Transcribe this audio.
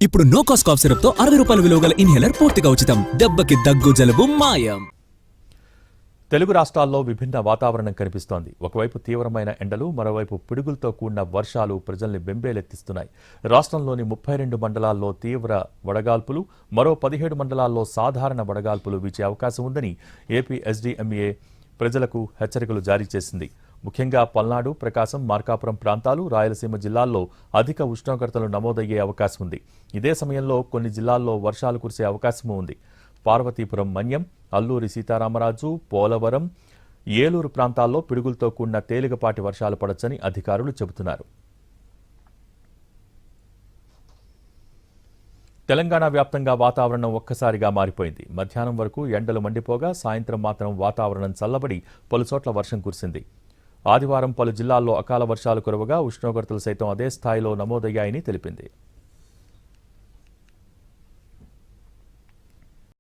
ఇప్పుడు no cost cough syrup తో 60 రూపాయల విలువ గల ఇన్హేలర్ పూర్తిగా ఉచితం. దెబ్బకి దగ్గు జలుబు మాయం. తెలుగు రాష్ట్రాల్లో విభిన్న వాతావరణం కనిపిస్తోంది. ఒకవైపు తీవ్రమైన ఎండలు, మరోవైపు పిడుగులతో కూడిన వర్షాలు ప్రజల్ని బెంబేలెత్తిస్తున్నాయి. రాష్ట్రంలోని 32 మండలాల్లో తీవ్ర వడగాల్పులు, మరో 17 మండలాల్లో సాధారణ వడగాల్పులు వీచే అవకాశం ఉందని ఏపీ ఎస్డీఎంఏ ప్రజలకు హెచ్చరికలు జారీ చేసింది. ముఖ్యంగా పల్నాడు, ప్రకాశం, మార్కాపురం ప్రాంతాలు, రాయలసీమ జిల్లాల్లో అధిక ఉష్ణోగ్రతలు నమోదయ్యే అవకాశం ఉంది. ఇదే సమయంలో కొన్ని జిల్లాల్లో వర్షాలు కురిసే అవకాశమూ ఉంది. పార్వతీపురం, మన్యం, అల్లూరి సీతారామరాజు, పోలవరం, ఏలూరు ప్రాంతాల్లో పిడుగులతో కూడిన తేలికపాటి వర్షాలు పడొచ్చని అధికారులు చెబుతున్నారు. తెలంగాణ వ్యాప్తంగా వాతావరణం ఒక్కసారిగా మారిపోయింది. మధ్యాహ్నం వరకు ఎండలు మండిపోగా సాయంత్రం మాత్రం వాతావరణం చల్లబడి పలుచోట్ల వర్షం కురిసింది. ఆదివారం పలు జిల్లాల్లో అకాల వర్షాలు కురవగా ఉష్ణోగ్రతలు సైతం అదే స్థాయిలో నమోదయ్యాయని తెలిపింది.